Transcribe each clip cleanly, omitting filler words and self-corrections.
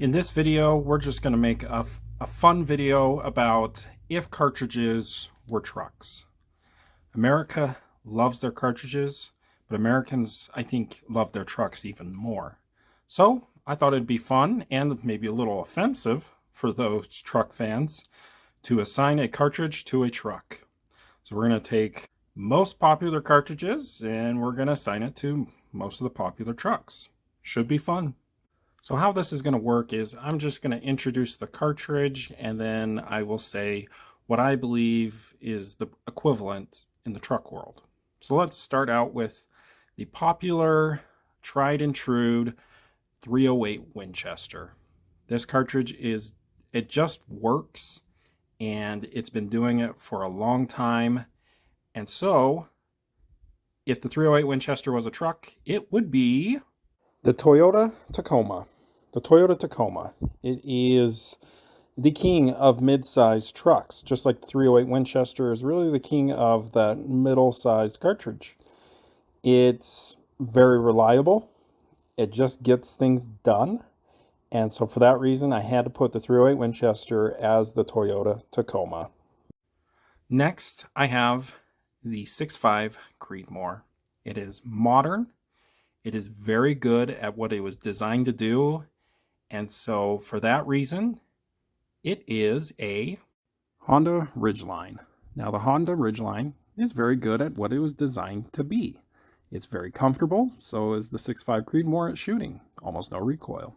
In this video, we're just going to make a fun video about if cartridges were trucks. America loves their cartridges, but Americans, I think, love their trucks even more. So I thought it'd be fun and maybe a little offensive for those truck fans to assign a cartridge to a truck. So we're going to take most popular cartridges and we're going to assign it to most of the popular trucks. Should be fun. So how this is going to work is I'm just going to introduce the cartridge and then I will say what I believe is the equivalent in the truck world. So let's start out with the popular, tried and true 308 Winchester. This cartridge it just works and it's been doing it for a long time. And so if the 308 Winchester was a truck, it would be the Toyota Tacoma. The Toyota Tacoma. It is the king of mid-sized trucks, just like the 308 Winchester is really the king of that middle-sized cartridge. It's very reliable. It just gets things done. And so for that reason, I had to put the 308 Winchester as the Toyota Tacoma. Next, I have the 6.5 Creedmoor. It is modern. It is very good at what it was designed to do. And so for that reason, it is a Honda Ridgeline. Now the Honda Ridgeline is very good at what it was designed to be. It's very comfortable, so is the 6.5 Creedmoor at shooting, almost no recoil.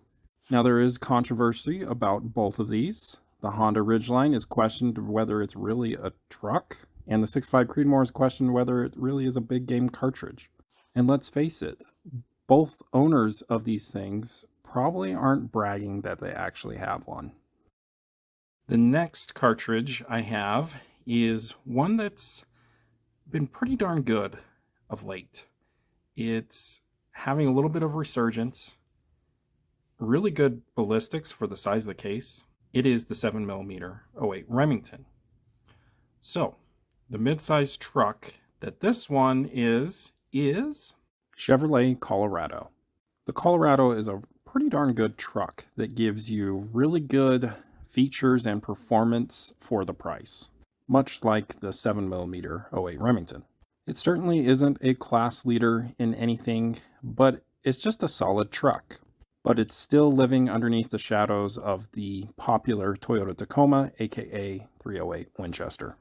Now there is controversy about both of these. The Honda Ridgeline is questioned whether it's really a truck, and the 6.5 Creedmoor is questioned whether it really is a big game cartridge. And let's face it, both owners of these things probably aren't bragging that they actually have one. The next cartridge I have is one that's been pretty darn good of late. It's having a little bit of resurgence, really good ballistics for the size of the case. It is the 7mm 08 Remington. So the mid-sized truck that this one is Chevrolet Colorado. The Colorado is a pretty darn good truck that gives you really good features and performance for the price, much like the 7mm 08 Remington. It certainly isn't a class leader in anything, but it's just a solid truck. But it's still living underneath the shadows of the popular Toyota Tacoma, aka 308 Winchester.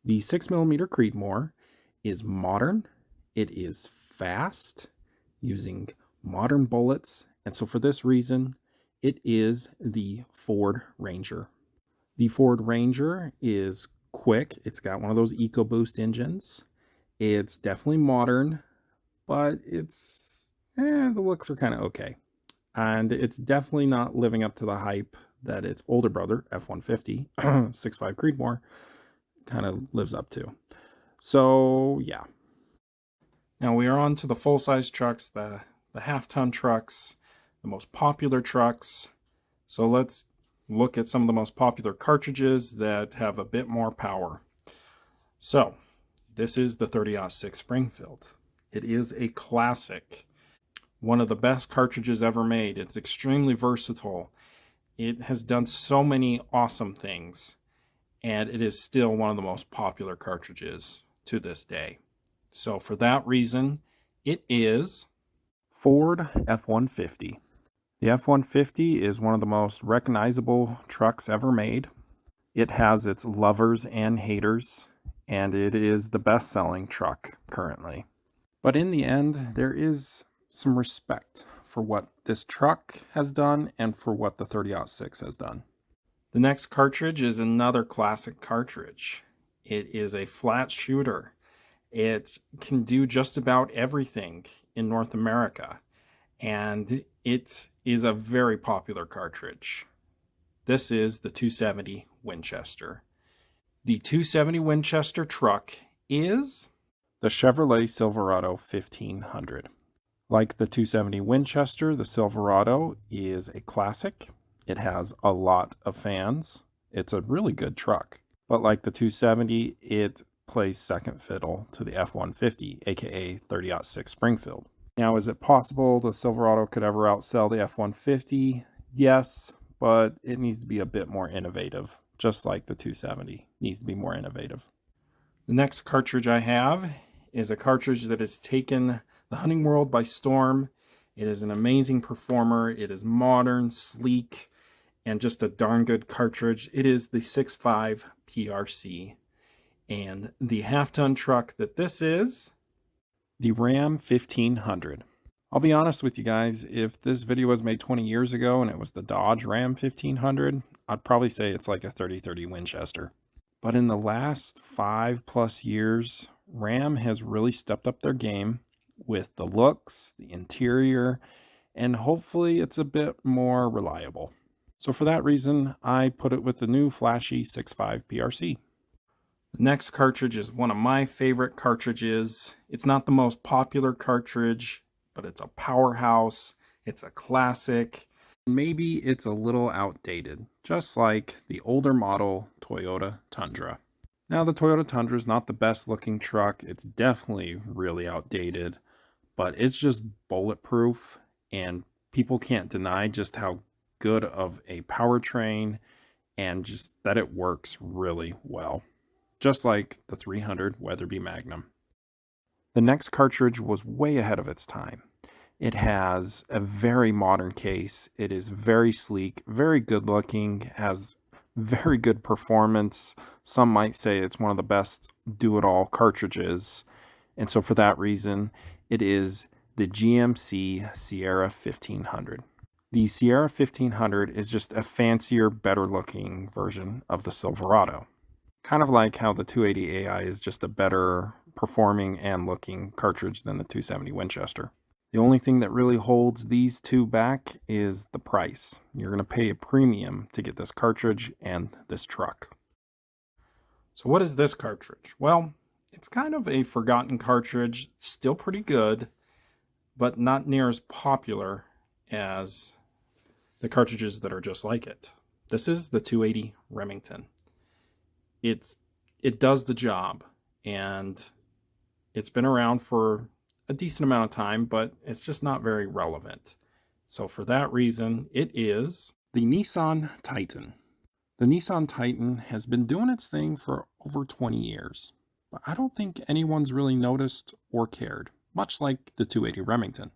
The 6mm Creedmoor is modern, it is fast, using modern bullets, and so for this reason, it is the Ford Ranger. The Ford Ranger is quick. It's got one of those EcoBoost engines. It's definitely modern, but the looks are kind of okay. And it's definitely not living up to the hype that its older brother, F-150, 6.5 Creedmoor, kind of lives up to. So, yeah. Now we are on to the full-size trucks, the half-ton trucks, the most popular trucks. So let's look at some of the most popular cartridges that have a bit more power. So this is the 30-06 Springfield. It is a classic, one of the best cartridges ever made. It's extremely versatile. It has done so many awesome things, and it is still one of the most popular cartridges to this day. So for that reason, it is Ford F-150. The F-150 is one of the most recognizable trucks ever made. It has its lovers and haters, and it is the best-selling truck currently. But in the end, there is some respect for what this truck has done and for what the 30-06 has done. The next cartridge is another classic cartridge. It is a flat shooter. It can do just about everything in North America, and it is a very popular cartridge. This is the 270 Winchester. The 270 Winchester truck is the Chevrolet Silverado 1500. Like the 270 Winchester, the Silverado is a classic. It has a lot of fans. It's a really good truck. But like the 270, it plays second fiddle to the F-150, aka 30-06 Springfield. Now, is it possible the Silverado could ever outsell the F-150? Yes, but it needs to be a bit more innovative, just like the 270 needs to be more innovative. The next cartridge I have is a cartridge that has taken the hunting world by storm. It is an amazing performer. It is modern, sleek, and just a darn good cartridge. It is the 6.5 PRC. And the half-ton truck that this is, the Ram 1500. I'll be honest with you guys, if this video was made 20 years ago and it was the Dodge Ram 1500, I'd probably say it's like a 3030 Winchester. But in the last 5+ years, Ram has really stepped up their game with the looks, the interior, and hopefully it's a bit more reliable. So for that reason, I put it with the new flashy 6.5 PRC. The next cartridge is one of my favorite cartridges. It's not the most popular cartridge, but it's a powerhouse. It's a classic. Maybe it's a little outdated, just like the older model Toyota Tundra. Now, the Toyota Tundra is not the best looking truck. It's definitely really outdated, but it's just bulletproof, and people can't deny just how good of a powertrain and just that it works really well. Just like the 300 Weatherby Magnum. The next cartridge was way ahead of its time. It has a very modern case. It is very sleek, very good looking, has very good performance. Some might say it's one of the best do-it-all cartridges. And so for that reason, it is the GMC Sierra 1500. The Sierra 1500 is just a fancier, better looking version of the Silverado. Kind of like how the 280 AI is just a better performing and looking cartridge than the 270 Winchester. The only thing that really holds these two back is the price. You're going to pay a premium to get this cartridge and this truck. So what is this cartridge? Well, it's kind of a forgotten cartridge, still pretty good, but not near as popular as the cartridges that are just like it. This is the 280 Remington. It does the job, and it's been around for a decent amount of time, but it's just not very relevant. So for that reason, it is the Nissan Titan. The Nissan Titan has been doing its thing for over 20 years, but I don't think anyone's really noticed or cared, much like the 280 Remington.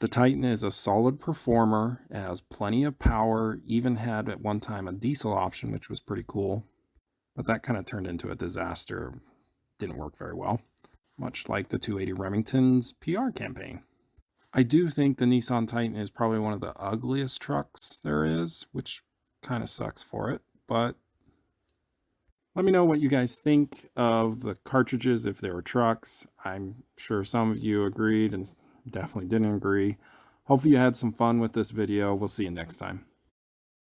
The Titan is a solid performer, it has plenty of power, even had at one time a diesel option, which was pretty cool. But that kind of turned into a disaster. Didn't work very well, much like the 280 Remington's PR campaign. I do think the Nissan Titan is probably one of the ugliest trucks there is, which kind of sucks for it. But let me know what you guys think of the cartridges if they were trucks. I'm sure some of you agreed and definitely didn't agree. Hopefully you had some fun with this video. We'll see you next time.